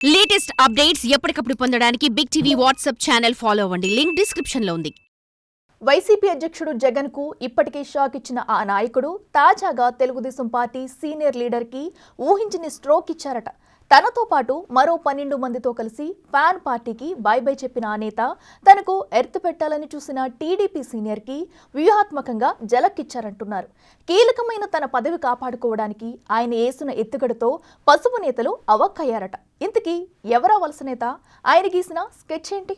Latest updates ఎప్పటికప్పుడు పొందడానికి big TV WhatsApp channel follow అవ్వండి. లింక్ డిస్క్రిప్షన్ లో ఉంది. వైసీపీ అధ్యక్షుడు జగన్ కు ఇప్పటికే షాక్ ఇచ్చిన ఆ నాయకుడు తాజాగా తెలుగుదేశం పార్టీ సీనియర్ లీడర్ కి ఊహించని స్ట్రోక్ ఇచ్చారట. తనతో పాటు మరో 12 మందితో కలిసి ఫ్యాన్ పార్టీకి బై బై చెప్పిన ఆ నేత తనకు ఎర్త్ పెట్టాలని చూసిన టీడీపీ సీనియర్ కి వ్యూహాత్మకంగా జలక్కిచ్చారంటున్నారు. కీలకమైన తన పదవి కాపాడుకోవడానికి ఆయన వేసిన ఎత్తుగడతో పసుపు నేతలు అవక్కయ్యారట. ఇంతకీ ఎవరా వలస నేత? ఆయన గీసిన స్కెచ్ ఏంటి?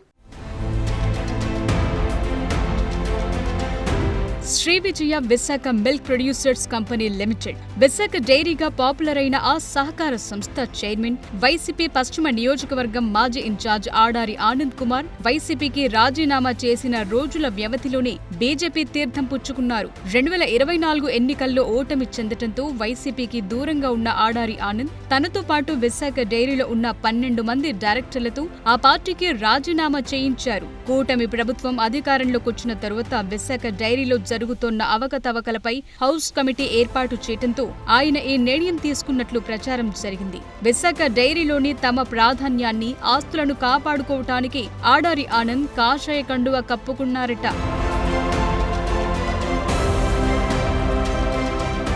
Shri Vijaya Visakha milk producers company limited Visakha డైరీగా పాపులర్ అయిన ఆ సహకార సంస్థ చైర్మన్, వైసీపీ పశ్చిమ నియోజకవర్గం మాజీ ఇన్ఛార్జ్ ఆడారి ఆనంద్ కుమార్ వైసీపీకి రాజీనామా చేసిన రోజుల వ్యవధిలోనే బీజేపీ తీర్థం పుచ్చుకున్నారు. 2024 ఎన్నికల్లో ఓటమి చెందటంతో వైసీపీకి దూరంగా ఉన్న ఆడారి ఆనంద్ తనతో పాటు విశాఖ డైరీలో ఉన్న 12 మంది డైరెక్టర్లతో ఆ పార్టీకి రాజీనామా చేయించారు. కూటమి ప్రభుత్వం అధికారంలోకి వచ్చిన తరువాత విశాఖ డైరీలో జరుగుతోన్న అవకతవకలపై హౌస్ కమిటీ ఏర్పాటు చేయడంతో ఆయన ఈ నిర్ణయం తీసుకున్నట్లు ప్రచారం జరిగింది. విశాఖ డైరీలోని తమ ప్రాధాన్యాన్ని, ఆస్తులను కాపాడుకోవటానికి ఆడారి ఆనంద్ కాషాయ కండువా కప్పుకున్నారట.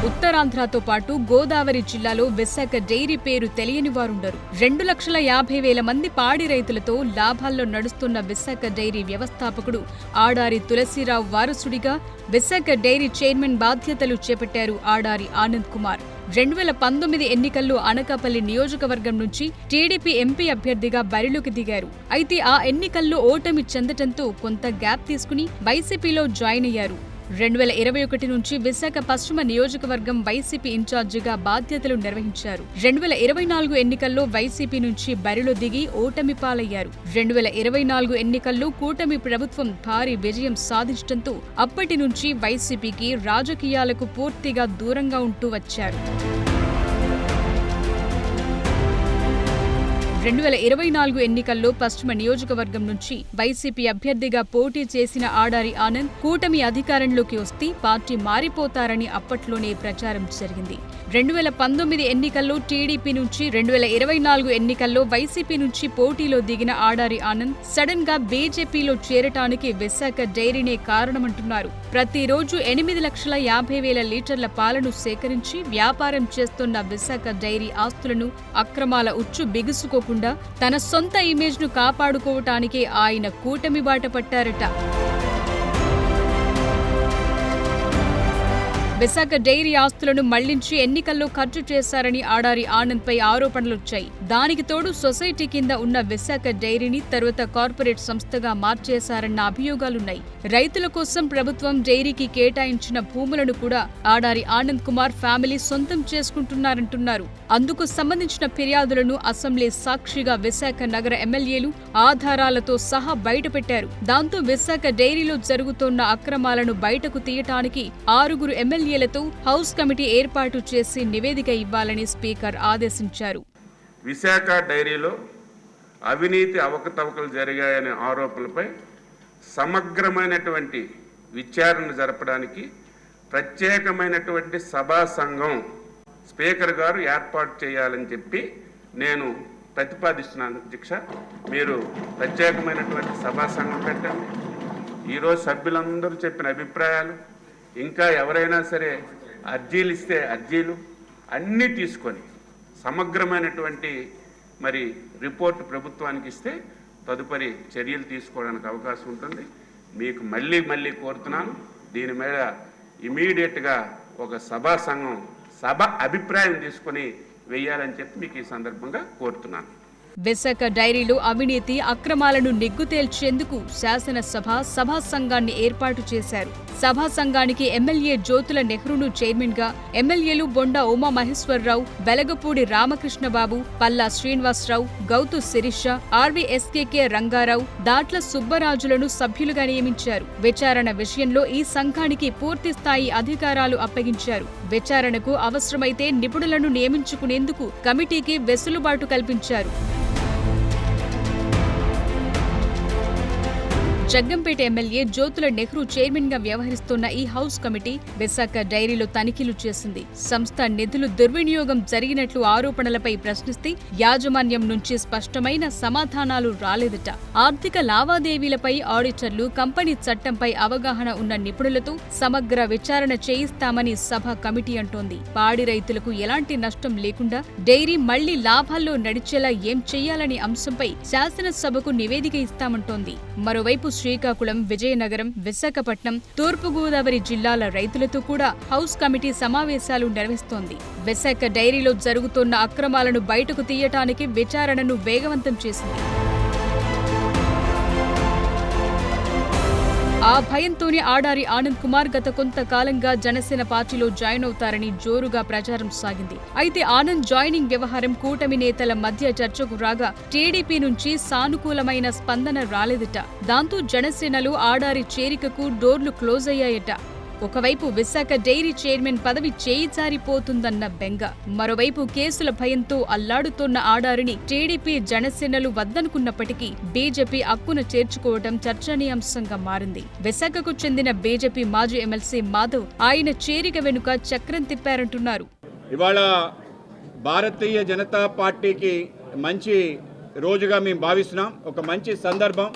ఉత్తరాంధ్రతో పాటు గోదావరి జిల్లాలో విశాఖ డైరీ పేరు తెలియని వారుండరు. 2,50,000 మంది పాడి రైతులతో లాభాల్లో నడుస్తున్న విశాఖ డైరీ వ్యవస్థాపకుడు ఆడారి తులసిరావు వారసుడిగా విశాఖ డైరీ చైర్మన్ బాధ్యతలు చేపట్టారు ఆడారి ఆనంద్ కుమార్. 2019 ఎన్నికల్లో అనకాపల్లి నియోజకవర్గం నుంచి టీడీపీ ఎంపీ అభ్యర్థిగా బరిలోకి దిగారు. అయితే ఆ ఎన్నికల్లో ఓటమి చెందటంతో కొంత గ్యాప్ తీసుకుని వైసీపీలో జాయిన్ అయ్యారు. 2021 నుంచి విశాఖ పశ్చిమ నియోజకవర్గం వైసీపీ ఇన్ఛార్జిగా బాధ్యతలు నిర్వహించారు. 2024 ఎన్నికల్లో వైసీపీ నుంచి బరిలో దిగి ఓటమి పాలయ్యారు. 2024 ఎన్నికల్లో కూటమి ప్రభుత్వం భారీ విజయం సాధించడంతో అప్పటి నుంచి వైసీపీకి రాజకీయాలకు పూర్తిగా దూరంగా ఉంటూ వచ్చారు. 2024 ఎన్నికల్లో పశ్చిమ నియోజకవర్గం నుంచి వైసీపీ అభ్యర్థిగా పోటీ చేసిన ఆడారి ఆనంద్ కూటమి అధికారంలోకి వస్తే పార్టీ మారిపోతారని అప్పట్లోనే ప్రచారం జరిగింది. 2019 ఎన్నికల్లో టీడీపీ నుంచి, 2024 ఎన్నికల్లో వైసీపీ నుంచి పోటీలో దిగిన ఆడారి ఆనంద్ సడన్ గా బీజేపీలో చేరటానికి విశాఖ డైరీనే కారణమంటున్నారు. ప్రతిరోజు 8,50,000 లీటర్ల పాలను సేకరించి వ్యాపారం చేస్తున్న విశాఖ డైరీ ఆస్తులను అక్రమాల ఉచ్చు బిగుసుకోకుండా తన సొంత ఇమేజ్ ను కాపాడుకోవటానికే ఆయన కూటమి బాట పట్టారట. విశాఖ డైరీ ఆస్తులను మళ్లించి ఎన్నికల్లో ఖర్చు చేశారని ఆడారి ఆనంద్ పై ఆరోపణలొచ్చాయి. దానికి తోడు సొసైటీ కింద ఉన్న విశాఖ డైరీని తరువాత కార్పొరేట్ సంస్థగా మార్చేశారన్న అభియోగాలున్నాయి. రైతుల కోసం ప్రభుత్వం డైరీకి కేటాయించిన భూములను కూడా ఆడారి ఆనంద్ కుమార్ ఫ్యామిలీ సొంతం చేసుకుంటున్నారంటున్నారు. అందుకు సంబంధించిన ఫిర్యాదులను అసెంబ్లీ సాక్షిగా విశాఖ నగర ఎమ్మెల్యేలు ఆధారాలతో సహా బయటపెట్టారు. దాంతో విశాఖ డైరీలో జరుగుతోన్న అక్రమాలను బయటకు తీయటానికి 6 ఎమ్మెల్యేలతో హౌస్ కమిటీ ఏర్పాటు చేసి నివేదిక ఇవ్వాలని స్పీకర్ ఆదేశించారు. విశాఖ డైరీలో అవినీతి అవకతవకలు జరిగాయనే ఆరోపణలపై సమగ్రమైనటువంటి విచారణ జరపడానికి ప్రత్యేకమైనటువంటి సభా సంఘం స్పీకర్ గారు ఏర్పాటు చేయాలని చెప్పి నేను ప్రతిపాదిస్తున్నాను. అధ్యక్ష, మీరు ప్రత్యేకమైనటువంటి సభా సంఘం పెట్టండి. ఈరోజు సభ్యులందరూ చెప్పిన అభిప్రాయాలు, ఇంకా ఎవరైనా సరే అర్జీలు ఇస్తే అర్జీలు అన్నీ తీసుకొని సమగ్రమైనటువంటి రిపోర్టు ప్రభుత్వానికి ఇస్తే తదుపరి చర్యలు తీసుకోవడానికి అవకాశం ఉంటుంది. మీకు మళ్ళీ కోరుతున్నాను, దీని మీద ఇమీడియట్గా ఒక సభా సంఘం సభ అభిప్రాయం తీసుకొని వెయ్యాలని చెప్పి మీకు ఈ సందర్భంగా కోరుతున్నాను. విశాఖ డైరీలో అవినీతి అక్రమాలను నిగ్గుతేల్చేందుకు శాసనసభ సభా సంఘాన్ని ఏర్పాటు చేశారు. సభా సంఘానికి ఎమ్మెల్యే జ్యోతుల నెహ్రూను చైర్మన్ గా, ఎమ్మెల్యేలు బొండా ఉమామహేశ్వరరావు, వెలగపూడి రామకృష్ణబాబు, పల్లా శ్రీనివాసరావు, గౌతు శిరీష, ఆర్వీఎస్కేకే రంగారావు, దాట్ల సుబ్బరాజులను సభ్యులుగా నియమించారు. విచారణ విషయంలో ఈ సంఘానికి పూర్తి స్థాయి అధికారాలు అప్పగించారు. విచారణకు అవసరమైతే నిపుణులను నియమించుకునేందుకు కమిటీకి వెసులుబాటు కల్పించారు. జగ్గంపేట ఎమ్మెల్యే జ్యోతుల నెహ్రూ చైర్మన్ గా వ్యవహరిస్తున్న ఈ హౌస్ కమిటీ విశాఖ డైరీలో తనిఖీలు చేసింది. సంస్థ నిధులు దుర్వినియోగం జరిగినట్లు ఆరోపణలపై ప్రశ్నిస్తే యాజమాన్యం నుంచి స్పష్టమైన సమాధానాలు రాలేదట. ఆర్థిక లావాదేవీలపై ఆడిటర్లు, కంపెనీ చట్టంపై అవగాహన ఉన్న నిపుణులతో సమగ్ర విచారణ చేయిస్తామని సభ కమిటీ అంటోంది. పాడి రైతులకు ఎలాంటి నష్టం లేకుండా డైరీ మళ్లీ లాభాల్లో నడిచేలా ఏం చెయ్యాలనే అంశంపై శాసనసభకు నివేదిక ఇస్తామంటోంది. మరోవైపు శ్రీకాకుళం, విజయనగరం, విశాఖపట్నం, తూర్పుగోదావరి జిల్లాల రైతులతో కూడా హౌస్ కమిటీ సమావేశాలు నిర్వహిస్తోంది. విశాఖ డైరీలో జరుగుతున్న అక్రమాలను బయటకు తీయటానికి విచారణను వేగవంతం చేసింది. ఆ భయంతోనే ఆడారి ఆనంద్ కుమార్ గత కొంతకాలంగా జనసేన పార్టీలో జాయిన్ అవుతారని జోరుగా ప్రచారం సాగింది. అయితే ఆనంద్ జాయినింగ్ వ్యవహారం కూటమి నేతల మధ్య చర్చకు రాగా టీడీపీ నుంచి సానుకూలమైన స్పందన రాలేదట. దాంతో జనసేనలో ఆడారి చేరికకు డోర్లు క్లోజ్ అయ్యాయట. ఒకవైపు విశాఖ డైరీ చైర్మన్ పదవి చేయి జారిపోతుందన్న బెంగ, మరోవైపు కేసుల భయంతో అల్లాడుతోన్న ఆడారిని టీడీపీ, జనసేనలు వద్దనుకున్నప్పటికీ బీజేపీ అక్కున చేర్చుకోవడం చర్చనీయాంశంగా మారింది. విశాఖకు చెందిన బీజేపీ మాజీ ఎమ్మెల్సీ మాధవ్ ఆయన చేరిక వెనుక చక్రం తిప్పారంటున్నారు. ఇవాళ భారతీయ జనతా పార్టీకి మంచి రోజుగా మేము భావిస్తున్నాం. ఒక మంచి సందర్భం.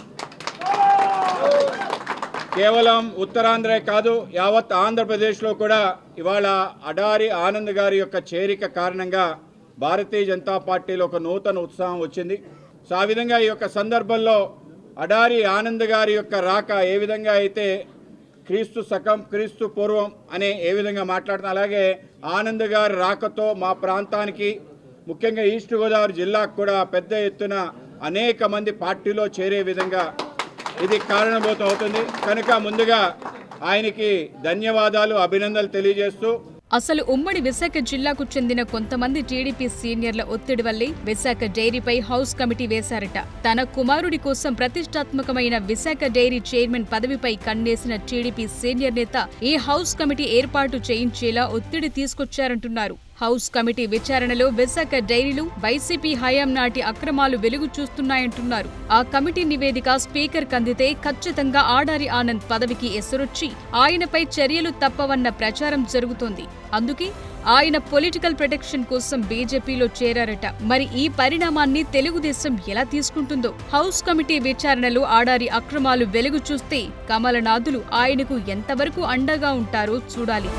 కేవలం ఉత్తరాంధ్రే కాదు, యావత్ ఆంధ్రప్రదేశ్లో కూడా ఇవాళ అడారి ఆనంద్ గారి యొక్క చేరిక కారణంగా భారతీయ జనతా పార్టీలో ఒక నూతన ఉత్సాహం వచ్చింది. సో ఆ విధంగా ఈ యొక్క సందర్భంలో అడారి ఆనంద్ గారి యొక్క రాక ఏ విధంగా అయితే క్రీస్తు శకం, క్రీస్తు పూర్వం అనే ఏ విధంగా మాట్లాడుతున్నా, అలాగే ఆనంద్ గారి రాకతో మా ప్రాంతానికి, ముఖ్యంగా ఈస్ట్ గోదావరి జిల్లాకు కూడా పెద్ద ఎత్తున అనేక మంది పార్టీలో చేరే విధంగా ఇది కారణభూతం అవుతుంది. కనుక ముందుగా ఆయనకి ధన్యవాదాలు, అభినందనలు తెలియజేస్తూ, అసలు ఉమ్మడి విశాఖ జిల్లాకు చెందిన కొంతమంది టీడీపీ సీనియర్ల ఒత్తిడి వల్లే విశాఖ డైరీపై హౌస్ కమిటీ వేశారట. తన కుమారుడి కోసం ప్రతిష్టాత్మకమైన విశాఖ డైరీ చైర్మన్ పదవిపై కన్నేసిన టీడీపీ సీనియర్ నేత ఈ హౌస్ కమిటీ ఏర్పాటు చేయించేలా ఒత్తిడి తీసుకొచ్చారంటున్నారు. హౌస్ కమిటీ విచారణలో విశాఖ డైరీలు వైసీపీ హయాం నాటి అక్రమాలు వెలుగు చూస్తున్నాయంటున్నారు. ఆ కమిటీ నివేదిక స్పీకర్ కందితే ఖచ్చితంగా ఆడారి ఆనంద్ పదవికి ఎసరొచ్చి ఆయనపై చర్యలు తప్పవన్న ప్రచారం జరుగుతోంది. అందుకే ఆయన పొలిటికల్ ప్రొటెక్షన్ కోసం బీజేపీలో చేరారట. మరి ఈ పరిణామాన్ని తెలుగుదేశం ఎలా తీసుకుంటుందో? హౌస్ కమిటీ విచారణలో ఆడారి అక్రమాలు వెలుగు చూస్తే కమలనాథులు ఆయనకు ఎంతవరకు అండగా ఉంటారో చూడాలి.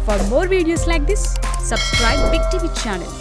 For more videos like this, subscribe Big TV channel.